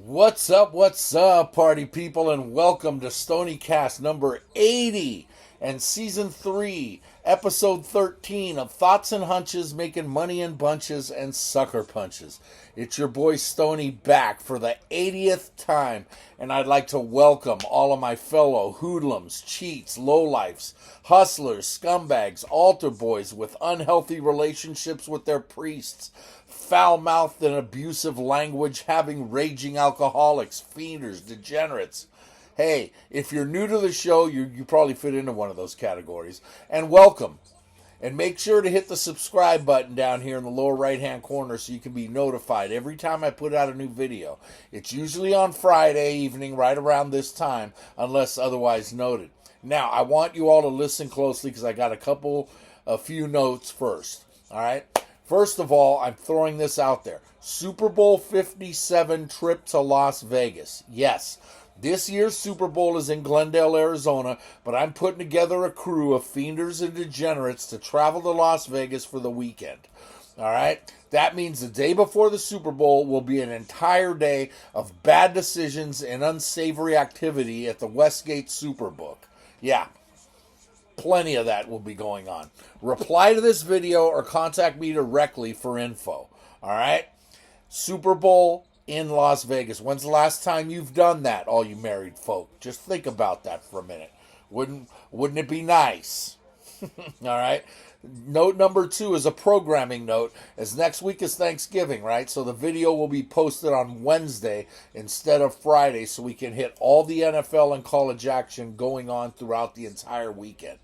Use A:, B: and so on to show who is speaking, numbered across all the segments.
A: What's up, party people, and welcome to Stoniecast number 80 and season 3, episode 13 of Thoughts and Hunches, making money in bunches and sucker punches. It's your boy Stony back for the 80th time, and I'd like to welcome all of my fellow hoodlums, cheats, lowlifes, hustlers, scumbags, altar boys with unhealthy relationships with their priests, foul-mouthed and abusive language having raging alcoholics, fienders, degenerates. Hey, if you're new to the show, you probably fit into one of those categories. And welcome. And make sure to hit the subscribe button down here in the lower right-hand corner so you can be notified every time I put out a new video. It's usually on Friday evening right around this time, unless otherwise noted. Now, I want you all to listen closely because I got a few notes first. All right? First of all, I'm throwing this out there. Super Bowl 57 trip to Las Vegas. Yes, this year's Super Bowl is in Glendale, Arizona, but I'm putting together a crew of fienders and degenerates to travel to Las Vegas for the weekend. All right? That means the day before the Super Bowl will be an entire day of bad decisions and unsavory activity at the Westgate Superbook. Yeah. Plenty of that will be going on. Reply to this video or contact me directly for info. All right? Super Bowl in Las Vegas. When's the last time you've done that, all you married folk? Just think about that for a minute. Wouldn't it be nice? All right? Note number 2 is a programming note, as next week is Thanksgiving, right? So the video will be posted on Wednesday instead of Friday so we can hit all the NFL and college action going on throughout the entire weekend.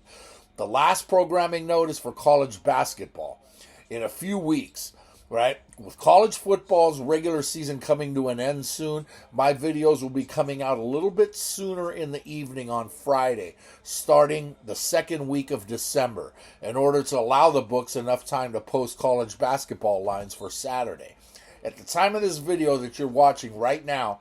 A: The last programming note is for college basketball. In a few weeks, right? With college football's regular season coming to an end soon, my videos will be coming out a little bit sooner in the evening on Friday, starting the second week of December, in order to allow the books enough time to post college basketball lines for Saturday. At the time of this video that you're watching right now,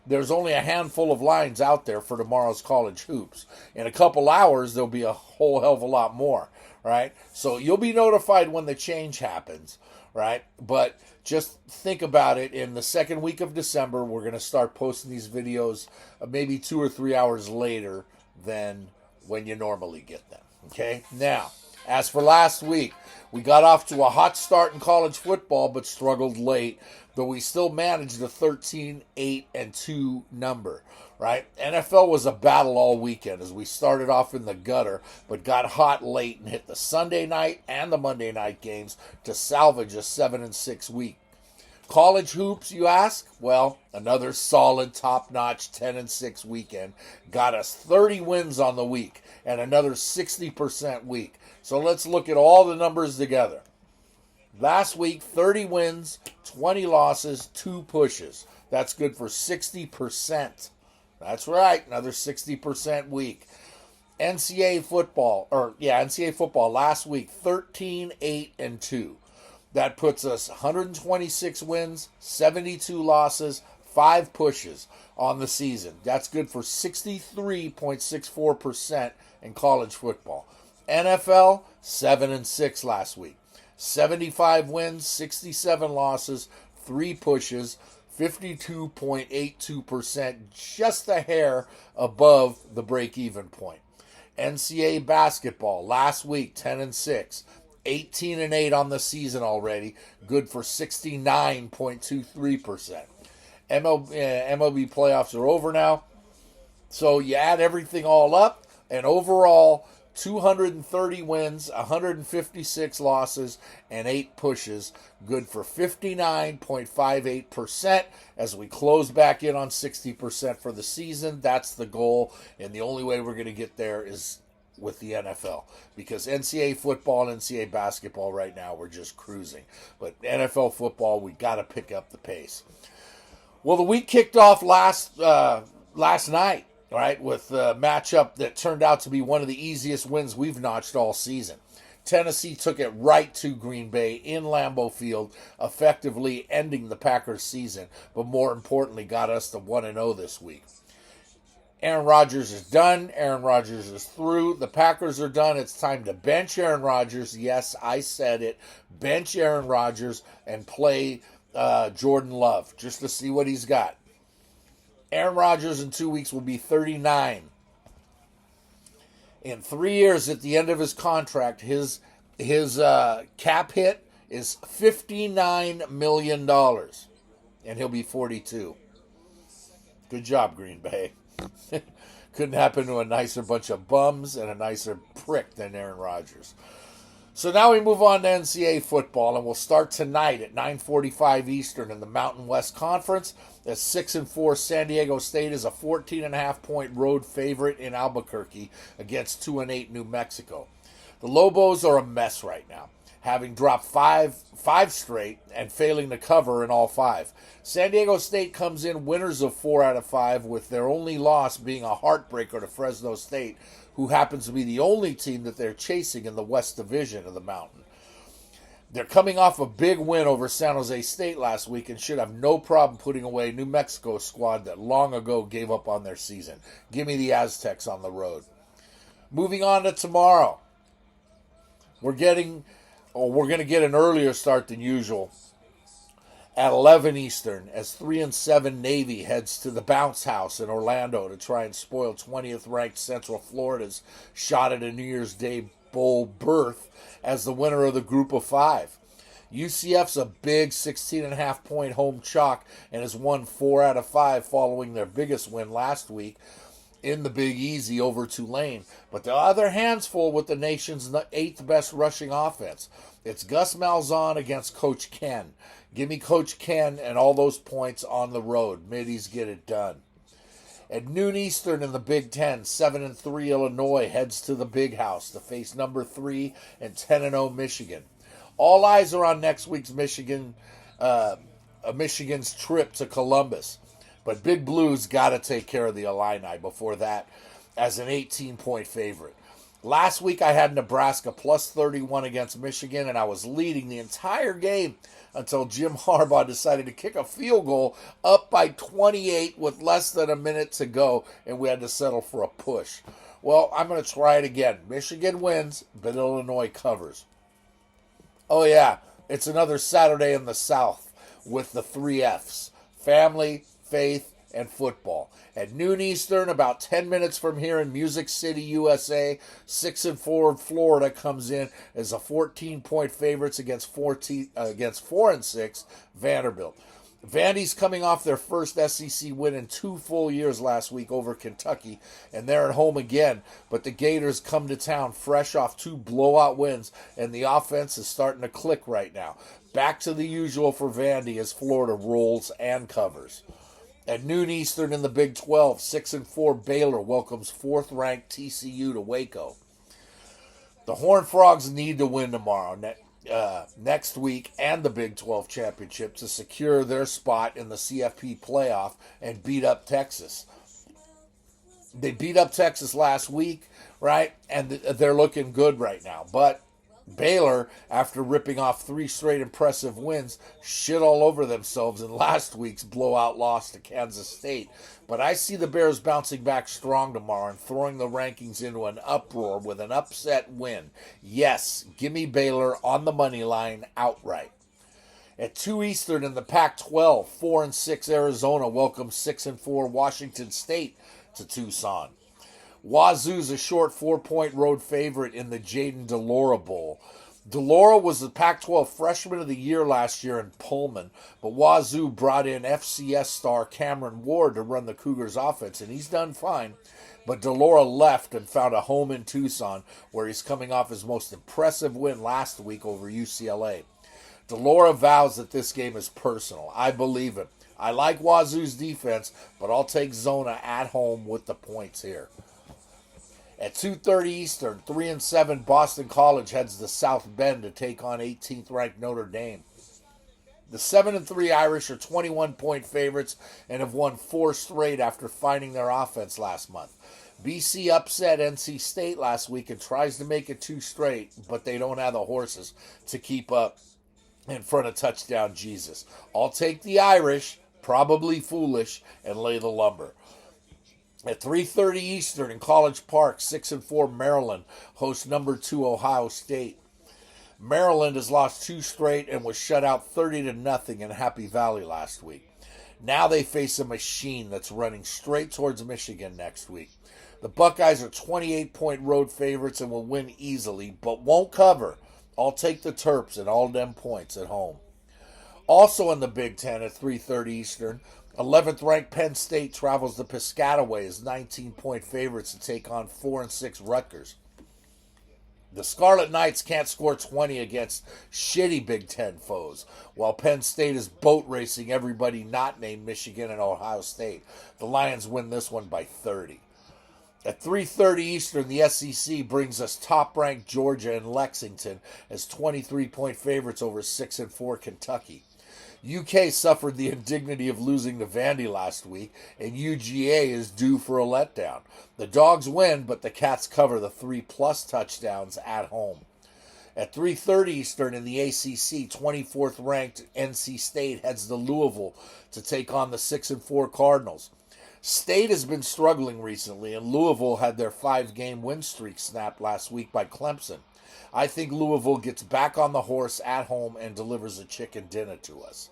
A: there's only a handful of lines out there for tomorrow's college hoops. In a couple hours, there'll be a whole hell of a lot more, right? So you'll be notified when the change happens, right? But just think about it. In the second week of December, we're going to start posting these videos maybe 2 or 3 hours later than when you normally get them, okay? Now, as for last week, we got off to a hot start in college football, but struggled late, though we still managed the 13-8-2 number, right? NFL was a battle all weekend as we started off in the gutter, but got hot late and hit the Sunday night and the Monday night games to salvage a 7-6 week. College hoops, you ask? Well, another solid, top-notch 10-6 weekend got us 30 wins on the week and another 60% week. So let's look at all the numbers together. Last week, 30 wins, 20 losses, 2 pushes. That's good for 60%. That's right, another 60% week. NCAA football last week, 13-8-2. That puts us 126 wins, 72 losses, 5 pushes on the season. That's good for 63.64% in college football. NFL, 7-6 last week. 75 wins, 67 losses, 3 pushes, 52.82%, just a hair above the break-even point. NCAA basketball, last week, 10-6. 18-8 on the season already, good for 69.23%. MLB playoffs are over now, so you add everything all up, and overall, 230 wins, 156 losses, and 8 pushes, good for 59.58% as we close back in on 60% for the season. That's the goal, and the only way we're going to get there is with the NFL, because NCAA football and NCAA basketball right now, we're just cruising. But NFL football, we got to pick up the pace. Well, the week kicked off last night, right, with a matchup that turned out to be one of the easiest wins we've notched all season. Tennessee took it right to Green Bay in Lambeau Field, effectively ending the Packers' season, but more importantly, got us to 1-0 this week. Aaron Rodgers is done. Aaron Rodgers is through. The Packers are done. It's time to bench Aaron Rodgers. Yes, I said it. Bench Aaron Rodgers and play Jordan Love just to see what he's got. Aaron Rodgers in 2 weeks will be 39. In 3 years, at the end of his contract, his cap hit is $59 million, and he'll be 42. Good job, Green Bay. Couldn't happen to a nicer bunch of bums and a nicer prick than Aaron Rodgers. So now we move on to NCAA football, and we'll start tonight at 9:45 Eastern in the Mountain West Conference. As 6-4 San Diego State is a 14.5-point road favorite in Albuquerque against 2-8 New Mexico. The Lobos are a mess right now, having dropped five straight and failing to cover in all 5. San Diego State comes in winners of 4 out of 5, with their only loss being a heartbreaker to Fresno State, who happens to be the only team that they're chasing in the West Division of the Mountain. They're coming off a big win over San Jose State last week and should have no problem putting away New Mexico's squad that long ago gave up on their season. Give me the Aztecs on the road. Moving on to tomorrow. We're going to get an earlier start than usual at 11 Eastern as 3-7 Navy heads to the Bounce House in Orlando to try and spoil 20th ranked Central Florida's shot at a New Year's Day Bowl berth as the winner of the Group of 5. UCF's a big 16.5-point home chalk and has won 4 out of 5 following their biggest win last week in the Big Easy over Tulane. But the other hand's full with the nation's 8th best rushing offense. It's Gus Malzahn against Coach Ken. Give me Coach Ken and all those points on the road. Middies get it done. At noon Eastern in the Big Ten, 7-3 Illinois heads to the Big House to face number 3 and 10-0 Michigan. All eyes are on next week's Michigan's trip to Columbus. But Big Blue's got to take care of the Illini before that as an 18-point favorite. Last week I had Nebraska plus 31 against Michigan, and I was leading the entire game until Jim Harbaugh decided to kick a field goal up by 28 with less than a minute to go, and we had to settle for a push. Well, I'm going to try it again. Michigan wins, but Illinois covers. Oh yeah, it's another Saturday in the South with the 3 Fs. Family, faith, and football. At noon Eastern, about 10 minutes from here in Music City, USA, 6-4 Florida comes in as a 14-point favorites against 4-6 Vanderbilt. Vandy's coming off their first SEC win in 2 full years last week over Kentucky, and they're at home again. But the Gators come to town fresh off 2 blowout wins, and the offense is starting to click right now. Back to the usual for Vandy as Florida rolls and covers. At noon Eastern in the Big 12, 6-4 Baylor welcomes 4th-ranked TCU to Waco. The Horned Frogs need to win tomorrow, next week, and the Big 12 championship to secure their spot in the CFP playoff and beat up Texas. They beat up Texas last week, right? And they're looking good right now. But Baylor, after ripping off 3 straight impressive wins, shit all over themselves in last week's blowout loss to Kansas State. But I see the Bears bouncing back strong tomorrow and throwing the rankings into an uproar with an upset win. Yes, give me Baylor on the money line outright. At 2 Eastern in the Pac-12, 4-6 Arizona welcomes 6-4 Washington State to Tucson. Wazoo's a short 4-point road favorite in the Jaden Delora Bowl. Delora was the Pac-12 Freshman of the Year last year in Pullman, but Wazoo brought in FCS star Cameron Ward to run the Cougars' offense, and he's done fine. But Delora left and found a home in Tucson, where he's coming off his most impressive win last week over UCLA. Delora vows that this game is personal. I believe him. I like Wazoo's defense, but I'll take Zona at home with the points here. At 2:30 Eastern, 3-7 Boston College heads to South Bend to take on 18th-ranked Notre Dame. The 7-3 Irish are 21-point favorites and have won 4 straight after finding their offense last month. BC upset NC State last week and tries to make it 2 straight, but they don't have the horses to keep up in front of touchdown Jesus. I'll take the Irish, probably foolish, and lay the lumber. At 3:30 Eastern in College Park, 6-4 Maryland hosts number 2 Ohio State. Maryland has lost 2 straight and was shut out 30-0 in Happy Valley last week. Now they face a machine that's running straight towards Michigan next week. The Buckeyes are 28-point road favorites and will win easily, but won't cover. I'll take the Terps and all them points at home. Also in the Big Ten at 3:30 Eastern, 11th-ranked Penn State travels to Piscataway as 19-point favorites to take on 4-6 Rutgers. The Scarlet Knights can't score 20 against shitty Big Ten foes, while Penn State is boat racing everybody not named Michigan and Ohio State. The Lions win this one by 30. At 3:30 Eastern, the SEC brings us top-ranked Georgia and Lexington as 23-point favorites over 6-4 Kentucky. UK suffered the indignity of losing to Vandy last week, and UGA is due for a letdown. The Dogs win, but the Cats cover the 3+ touchdowns at home. At 3:30 Eastern in the ACC, 24th-ranked NC State heads to Louisville to take on the 6-4 Cardinals. State has been struggling recently, and Louisville had their 5-game win streak snapped last week by Clemson. I think Louisville gets back on the horse at home and delivers a chicken dinner to us.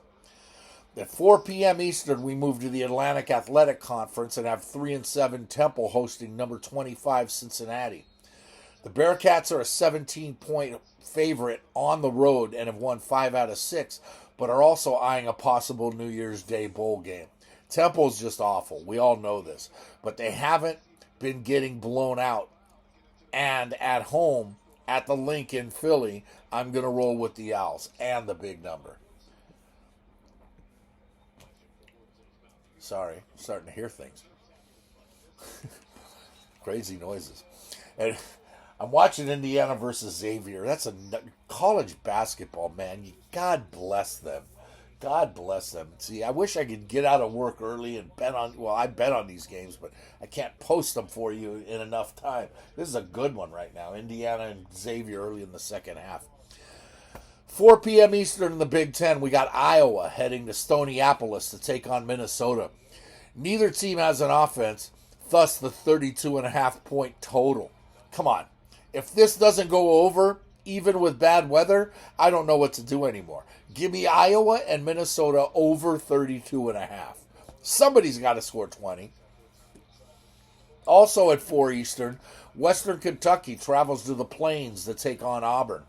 A: At 4 p.m. Eastern, we move to the Atlantic Athletic Conference and have 3-7 Temple hosting number 25 Cincinnati. The Bearcats are a 17-point favorite on the road and have won 5 out of 6, but are also eyeing a possible New Year's Day bowl game. Temple's just awful. We all know this. But they haven't been getting blown out. And at home, at the Link in Philly, I'm going to roll with the Owls and the big number. Sorry, I'm starting to hear things. Crazy noises. And I'm watching Indiana versus Xavier. That's a college basketball, man. God bless them. God bless them. See, I wish I could get out of work early and bet on, well, I bet on these games, but I can't post them for you in enough time. This is a good one right now. Indiana and Xavier early in the second half. 4 p.m. Eastern in the Big Ten, we got Iowa heading to Stoneyappolis to take on Minnesota. Neither team has an offense, thus the 32.5-point total. Come on. If this doesn't go over, even with bad weather, I don't know what to do anymore. Give me Iowa and Minnesota over 32.5. Somebody's got to score 20. Also at 4 Eastern, Western Kentucky travels to the Plains to take on Auburn.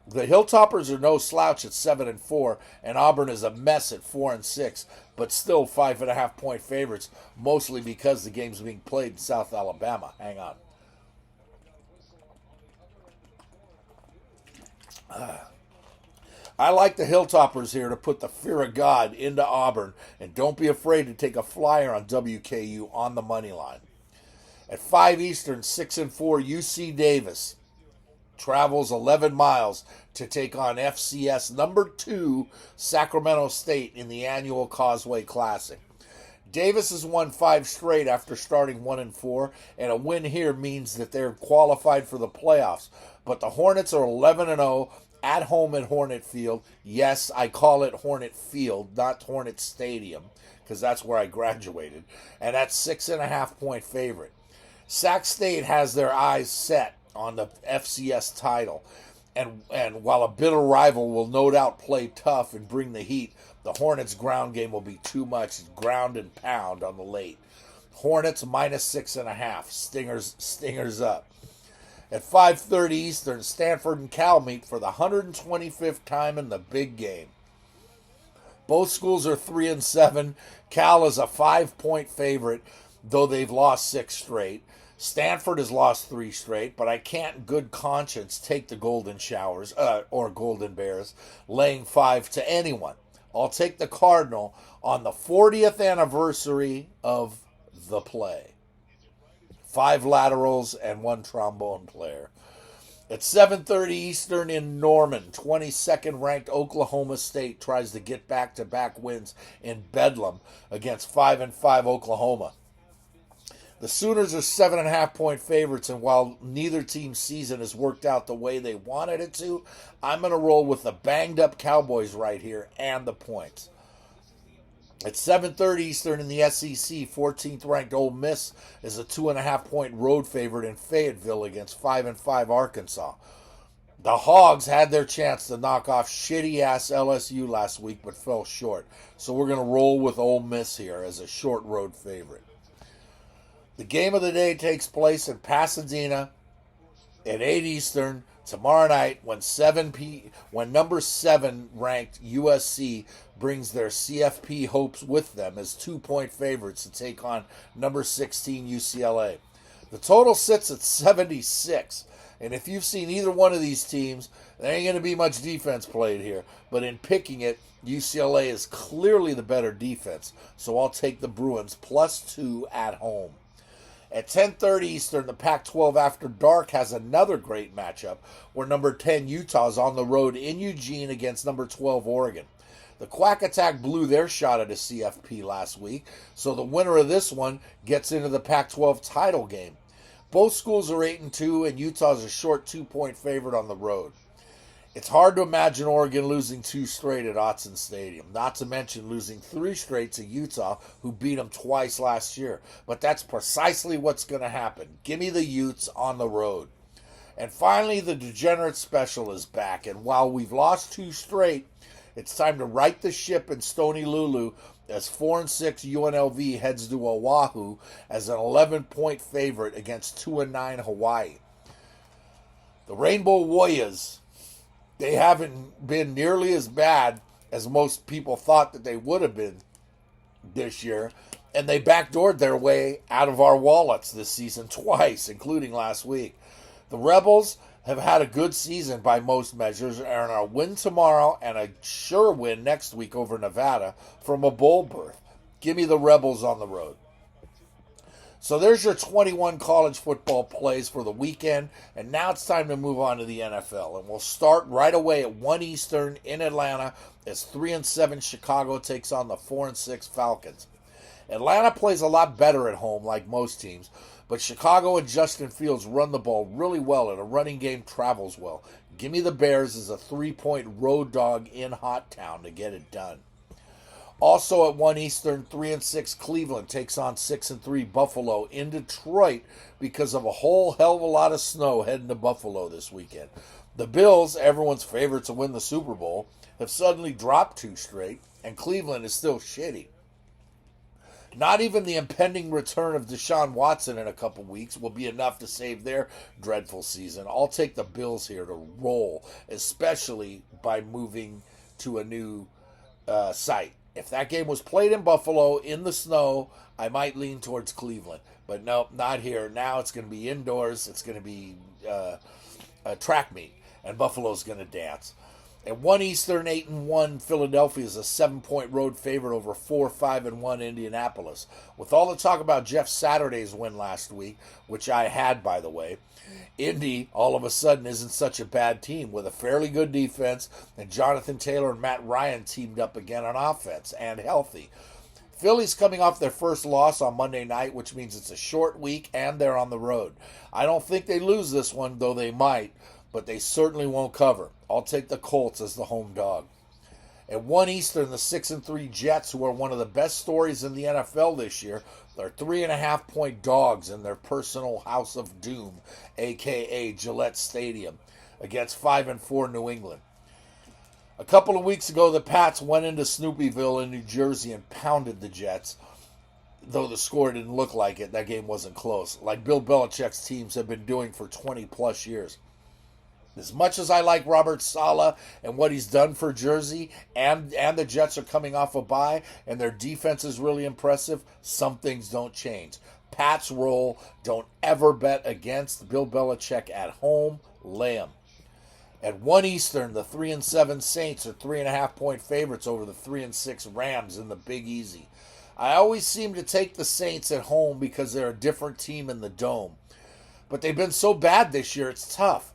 A: The Hilltoppers are no slouch at 7-4, and Auburn is a mess at 4-6, but still 5.5-point favorites, mostly because the game's being played in South Alabama. Hang on. I like the Hilltoppers here to put the fear of God into Auburn, and don't be afraid to take a flyer on WKU on the money line. At 5 Eastern, 6-4 UC Davis travels 11 miles to take on FCS number 2 Sacramento State in the annual Causeway Classic. Davis has won 5 straight after starting 1-4, and a win here means that they're qualified for the playoffs. But the Hornets are 11-0 at home at Hornet Field. Yes, I call it Hornet Field, not Hornet Stadium, because that's where I graduated. And that's 6.5-point favorite. Sac State has their eyes set on the FCS title. And while a bitter rival will no doubt play tough and bring the heat, the Hornets' ground game will be too much ground and pound on the late. Hornets minus 6.5. Stingers up. At 5:30 Eastern, Stanford and Cal meet for the 125th time in the big game. Both schools are 3-7. Cal is a 5-point favorite, though they've lost 6 straight. Stanford has lost 3 straight, but I can't in good conscience take the Golden Showers, or Golden Bears, laying 5 to anyone. I'll take the Cardinal on the 40th anniversary of the play. 5 laterals and 1 trombone player. At 7:30 Eastern in Norman, 22nd ranked Oklahoma State tries to get back-to-back wins in Bedlam against 5-5 Oklahoma. The Sooners are 7.5-point favorites, and while neither team's season has worked out the way they wanted it to, I'm going to roll with the banged-up Cowboys right here and the points. At 7:30 Eastern in the SEC, 14th ranked Ole Miss is a 2.5-point road favorite in Fayetteville against 5-5 Arkansas. The Hogs had their chance to knock off shitty-ass LSU last week, but fell short. So we're going to roll with Ole Miss here as a short road favorite. The game of the day takes place in Pasadena at 8 Eastern tomorrow night when number 7 ranked USC brings their CFP hopes with them as 2-point favorites to take on number 16 UCLA. The total sits at 76. And if you've seen either one of these teams, there ain't going to be much defense played here. But in picking it, UCLA is clearly the better defense. So I'll take the Bruins +2 at home. At 10:30 Eastern, the Pac-12 After Dark has another great matchup where number 10 Utah is on the road in Eugene against number 12 Oregon. The Quack Attack blew their shot at a CFP last week, so the winner of this one gets into the Pac-12 title game. Both schools are 8-2, and Utah's a short 2-point favorite on the road. It's hard to imagine Oregon losing 2 straight at Autzen Stadium, not to mention losing 3 straight to Utah, who beat them twice last year. But that's precisely what's going to happen. Give me the Utes on the road. And finally, the Degenerate Special is back, and while we've lost 2 straight, it's time to right the ship in Stony Lulu as 4-6 UNLV heads to Oahu as an 11-point favorite against 2-9 Hawaii. The Rainbow Warriors, they haven't been nearly as bad as most people thought that they would have been this year, and they backdoored their way out of our wallets this season twice, including last week. The Rebels have had a good season by most measures and are a win tomorrow and a sure win next week over Nevada from a bowl berth. Give me the Rebels on the road. So there's your 21 college football plays for the weekend, and now it's time to move on to the NFL. And we'll start right away at 1 Eastern in Atlanta as 3-7 Chicago takes on the 4-6 Falcons. Atlanta plays a lot better at home, like most teams, but Chicago and Justin Fields run the ball really well, and a running game travels well. Give me the Bears as a 3-point road dog in Hot Town to get it done. Also at 1 Eastern, 3-6 Cleveland takes on 6-3 Buffalo in Detroit because of a whole hell of a lot of snow heading to Buffalo this weekend. The Bills, everyone's favorite to win the Super Bowl, have suddenly dropped 2 straight, and Cleveland is still shitty. Not even the impending return of Deshaun Watson in a couple weeks will be enough to save their dreadful season. I'll take the Bills here to roll, especially by moving to a new site. If that game was played in Buffalo in the snow, I might lean towards Cleveland. But no, not here. Now it's going to be indoors. It's going to be a track meet, and Buffalo's going to dance. At 1 Eastern, 8-1 Philadelphia is a 7-point road favorite over 4-5-1 Indianapolis. With all the talk about Jeff Saturday's win last week, which I had, by the way, Indy all of a sudden isn't such a bad team with a fairly good defense, and Jonathan Taylor and Matt Ryan teamed up again on offense and healthy. Philly's coming off their first loss on Monday night, which means it's a short week and they're on the road. I don't think they lose this one, though they might, but they certainly won't cover. I'll take the Colts as the home dog. At 1 Eastern, the 6-3 Jets, who are one of the best stories in the NFL this year, are 3.5-point dogs in their personal house of doom, a.k.a. Gillette Stadium, against 5-4 New England. A couple of weeks ago, the Pats went into Snoopyville in New Jersey and pounded the Jets, though the score didn't look like it. That game wasn't close, like Bill Belichick's teams have been doing for 20-plus years. As much as I like Robert Saleh and what he's done for Jersey, and the Jets are coming off a bye, and their defense is really impressive, some things don't change. Pats roll. Don't ever bet against Bill Belichick at home. Lay 'em. At 1 Eastern, the 3-7 Saints are 3.5-point favorites over the 3-6 Rams in the Big Easy. I always seem to take the Saints at home because they're a different team in the Dome. But they've been so bad this year, it's tough.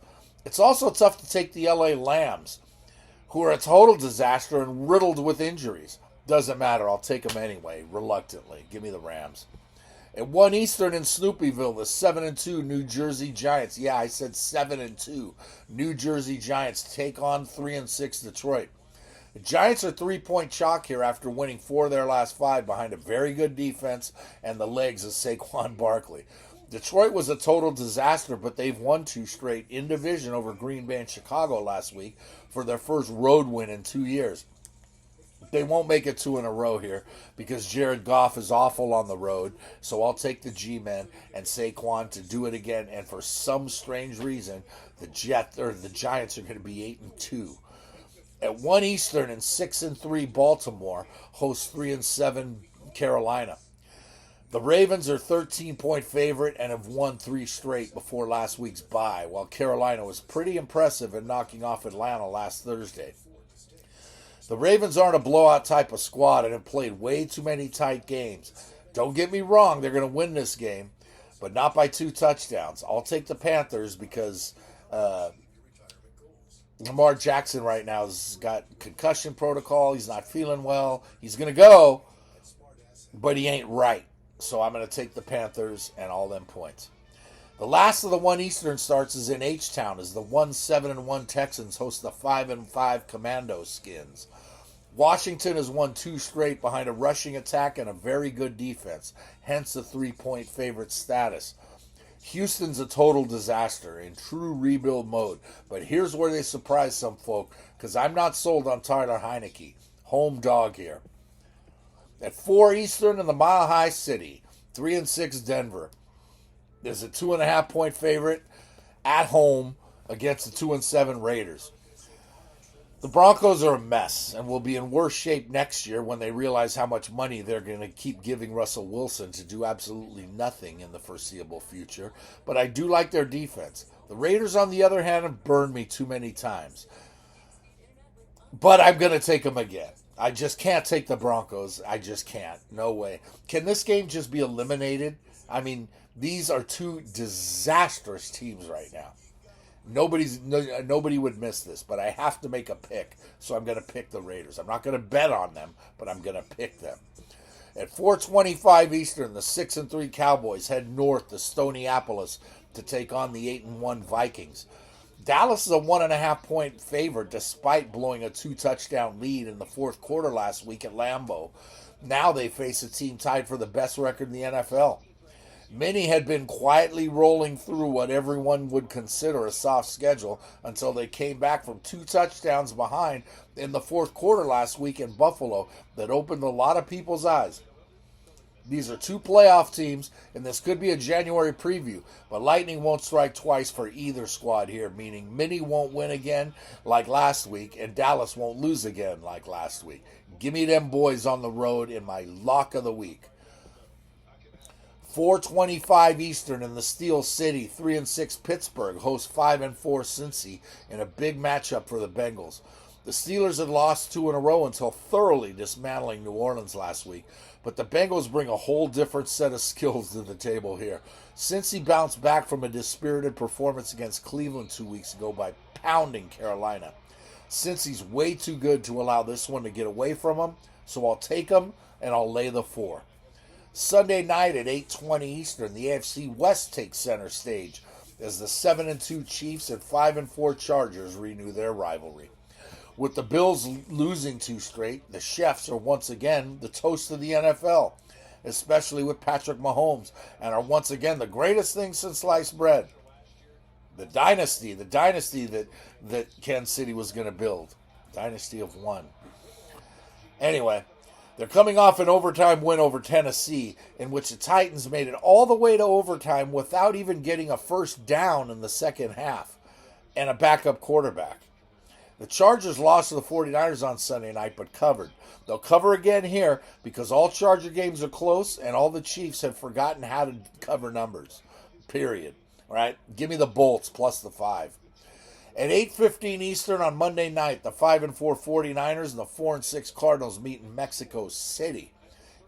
A: It's also tough to take the LA Lambs, who are a total disaster and riddled with injuries. Doesn't matter. I'll take them anyway, reluctantly. Give me the Rams. At 1 Eastern in Snoopyville, the 7-2 New Jersey Giants. Yeah, I said 7-2. New Jersey Giants take on 3-6 Detroit. The Giants are 3-point chalk here after winning 4 of their last 5 behind a very good defense and the legs of Saquon Barkley. Detroit was a total disaster, but they've won 2 straight in division over Green Bay and Chicago last week for their first road win in 2 years. They won't make it 2 in a row here because Jared Goff is awful on the road. So I'll take the G-men and Saquon to do it again. And for some strange reason, the Giants are going to be 8-2. At 1 Eastern and 6-3, Baltimore hosts 3-7 Carolina. The Ravens are 13-point favorite and have won 3 straight before last week's bye, while Carolina was pretty impressive in knocking off Atlanta last Thursday. The Ravens aren't a blowout type of squad and have played way too many tight games. Don't get me wrong, they're going to win this game, but not by 2 touchdowns. I'll take the Panthers because Lamar Jackson right now has got concussion protocol. He's not feeling well. He's going to go, but he ain't right. So I'm going to take the Panthers and all them points. The last of the 1 Eastern starts is in H-Town as the 7-1 Texans host the 5-5 Commando Skins. Washington has won 2 straight behind a rushing attack and a very good defense, hence the 3-point favorite status. Houston's a total disaster in true rebuild mode, but here's where they surprise some folk because I'm not sold on Tyler Heineke. Home dog here. At 4 Eastern in the Mile High City, 3-6 Denver. There's a 2.5-point favorite at home against the 2-7 Raiders. The Broncos are a mess and will be in worse shape next year when they realize how much money they're going to keep giving Russell Wilson to do absolutely nothing in the foreseeable future. But I do like their defense. The Raiders, on the other hand, have burned me too many times. But I'm going to take them again. I just can't take the Broncos. I just can't. No way. Can this game just be eliminated? I mean, these are 2 disastrous teams right now. Nobody would miss this, but I have to make a pick, so I'm going to pick the Raiders. I'm not going to bet on them, but I'm going to pick them. At 4:25 Eastern, the 6-3 Cowboys head north to Stoneapalus to take on the 8-1 Vikings. Dallas is a 1.5-point favorite despite blowing a 2-touchdown lead in the fourth quarter last week at Lambeau. Now they face a team tied for the best record in the NFL. Many had been quietly rolling through what everyone would consider a soft schedule until they came back from 2 touchdowns behind in the fourth quarter last week in Buffalo that opened a lot of people's eyes. These are 2 playoff teams, and this could be a January preview, but lightning won't strike twice for either squad here, meaning Minnie won't win again like last week, and Dallas won't lose again like last week. Give me them boys on the road in my lock of the week. 4:25 Eastern in the Steel City, 3-6 Pittsburgh hosts 5-4 Cincy in a big matchup for the Bengals. The Steelers had lost 2 in a row until thoroughly dismantling New Orleans last week, but the Bengals bring a whole different set of skills to the table here. Cincy bounced back from a dispirited performance against Cleveland 2 weeks ago by pounding Carolina. Cincy's way too good to allow this one to get away from them, so I'll take them and I'll lay the 4. Sunday night at 8:20 Eastern, the AFC West takes center stage as the 7-2 Chiefs and 5-4 Chargers renew their rivalry. With the Bills losing 2 straight, the Chiefs are once again the toast of the NFL, especially with Patrick Mahomes, and are once again the greatest thing since sliced bread. The dynasty that Kansas City was going to build. Dynasty of 1. Anyway, they're coming off an overtime win over Tennessee, in which the Titans made it all the way to overtime without even getting a first down in the second half, and a backup quarterback. The Chargers lost to the 49ers on Sunday night, but covered. They'll cover again here because all Charger games are close, and all the Chiefs have forgotten how to cover numbers. Period. All right? Give me the Bolts plus the 5. At 8:15 Eastern on Monday night, the 5-4 49ers and the 4-6 Cardinals meet in Mexico City.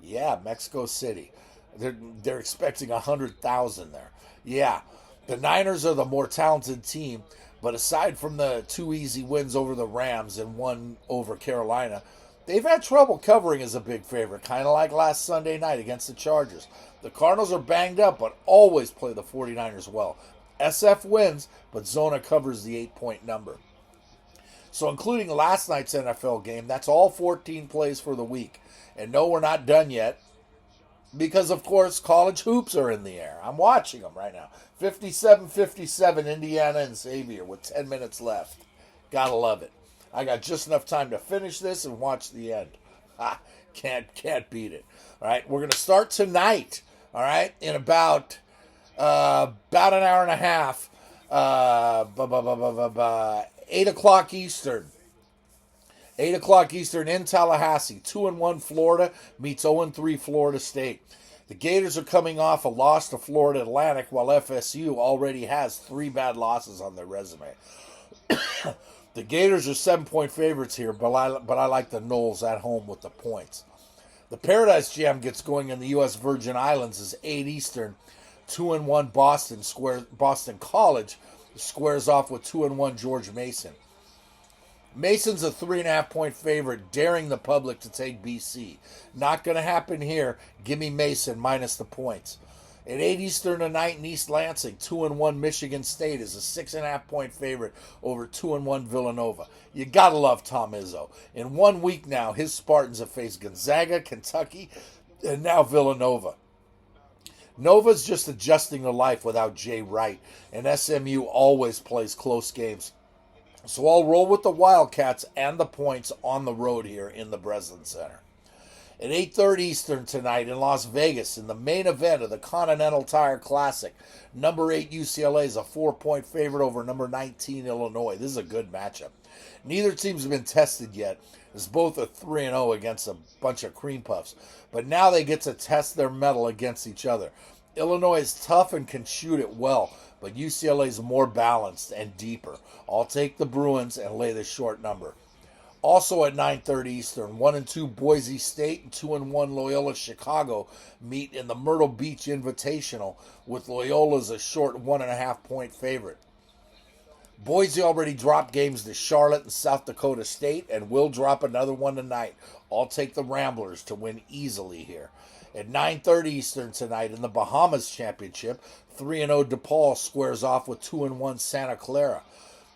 A: Yeah, Mexico City. They're expecting 100,000 there. Yeah, the Niners are the more talented team, but aside from the 2 easy wins over the Rams and 1 over Carolina, they've had trouble covering as a big favorite, kind of like last Sunday night against the Chargers. The Cardinals are banged up, but always play the 49ers well. SF wins, but Zona covers the 8-point number. So including last night's NFL game, that's all 14 plays for the week. And no, we're not done yet. because, of course, college hoops are in the air. I'm watching them right now. 57-57 Indiana and Xavier with 10 minutes left. Gotta love it. I got just enough time to finish this and watch the end. Can't beat it. All right, we're going to start tonight, all right, in about an hour and a half, 8 o'clock Eastern. 8 o'clock Eastern in Tallahassee. 2-1 Florida meets 0-3 Florida State. The Gators are coming off a loss to Florida Atlantic, while FSU already has 3 bad losses on their resume. The Gators are 7-point favorites here, but I like the Noles at home with the points. The Paradise Jam gets going in the U.S. Virgin Islands as 8 Eastern. 2-1 Boston College squares off with 2-1 George Mason. Mason's a 3.5-point favorite, daring the public to take BC. Not going to happen here. Give me Mason minus the points. At 8 Eastern tonight in East Lansing, 2-1 Michigan State is a 6.5-point favorite over 2-1 Villanova. You got to love Tom Izzo. In 1 week now, his Spartans have faced Gonzaga, Kentucky, and now Villanova. Nova's just adjusting to life without Jay Wright, and SMU always plays close games. So I'll roll with the Wildcats and the points on the road here in the Breslin Center. At 8:30 Eastern tonight in Las Vegas, in the main event of the Continental Tire Classic, number 8 UCLA is a 4-point favorite over number 19 Illinois. This is a good matchup. Neither team's been tested yet, as both are 3-0 against a bunch of cream puffs. But now they get to test their mettle against each other. Illinois is tough and can shoot it well, but UCLA is more balanced and deeper. I'll take the Bruins and lay the short number. Also at 9:30 Eastern, 1-2 Boise State and 2-1 Loyola Chicago meet in the Myrtle Beach Invitational, with Loyola as a short 1.5-point favorite. Boise already dropped games to Charlotte and South Dakota State and will drop another one tonight. I'll take the Ramblers to win easily here. At 9:30 Eastern tonight in the Bahamas Championship, 3-0 DePaul squares off with 2-1 Santa Clara.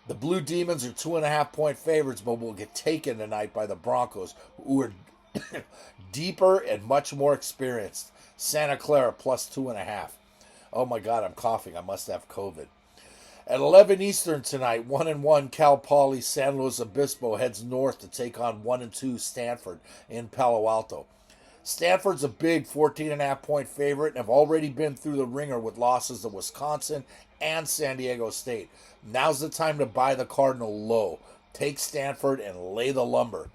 A: The Blue Demons are 2.5-point favorites, but will get taken tonight by the Broncos, who are deeper and much more experienced. Santa Clara plus 2.5. Oh my God, I'm coughing. I must have COVID. At 11 Eastern tonight, 1-1 Cal Poly San Luis Obispo heads north to take on 1-2 Stanford in Palo Alto. Stanford's a big 14.5-point favorite and have already been through the ringer with losses to Wisconsin and San Diego State. Now's the time to buy the Cardinal low. Take Stanford and lay the lumber.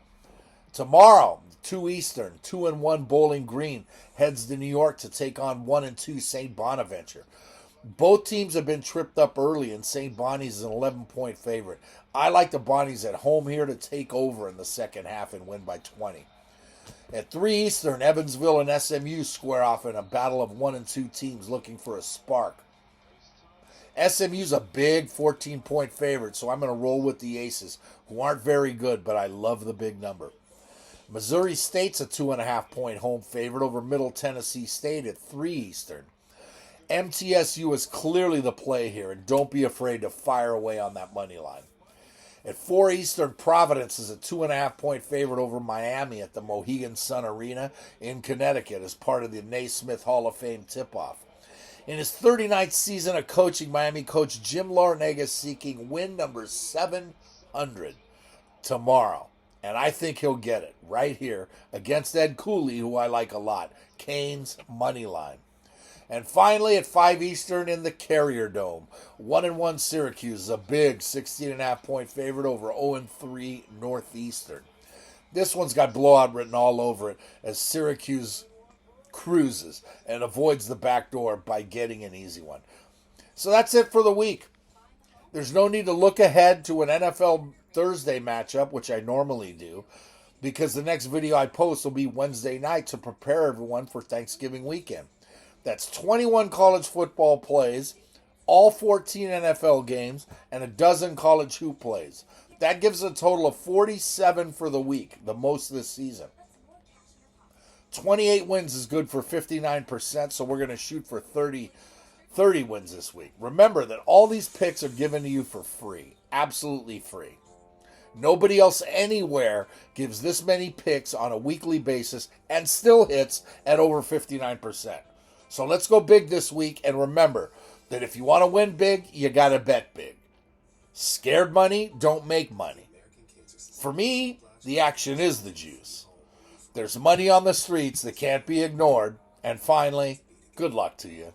A: Tomorrow, 2 Eastern, 2-1 Bowling Green heads to New York to take on 1-2 St. Bonaventure. Both teams have been tripped up early, and St. Bonnie's is an 11-point favorite. I like the Bonnies at home here to take over in the second half and win by 20. At 3 Eastern, Evansville and SMU square off in a battle of 1-2 teams looking for a spark. SMU's a big 14-point favorite, so I'm going to roll with the Aces, who aren't very good, but I love the big number. Missouri State's a 2.5-point home favorite over Middle Tennessee State at 3 Eastern. MTSU is clearly the play here, and don't be afraid to fire away on that money line. At 4 Eastern, Providence is a 2.5-point favorite over Miami at the Mohegan Sun Arena in Connecticut as part of the Naismith Hall of Fame tip-off. In his 39th season of coaching, Miami coach Jim Larinaga is seeking win number 700 tomorrow. And I think he'll get it right here against Ed Cooley, who I like a lot. Canes money line. And finally, at 5 Eastern in the Carrier Dome, 1-1 Syracuse is a big 16.5-point favorite over 0-3 Northeastern. This one's got blowout written all over it as Syracuse cruises and avoids the back door by getting an easy one. So that's it for the week. There's no need to look ahead to an NFL Thursday matchup, which I normally do, because the next video I post will be Wednesday night to prepare everyone for Thanksgiving weekend. That's 21 college football plays, all 14 NFL games, and a dozen college hoop plays. That gives a total of 47 for the week, the most this season. 28 wins is good for 59%, so we're going to shoot for 30 wins this week. Remember that all these picks are given to you for free, absolutely free. Nobody else anywhere gives this many picks on a weekly basis and still hits at over 59%. So let's go big this week, and remember that if you want to win big, you got to bet big. Scared money don't make money. For me, the action is the juice. There's money on the streets that can't be ignored. And finally, good luck to you.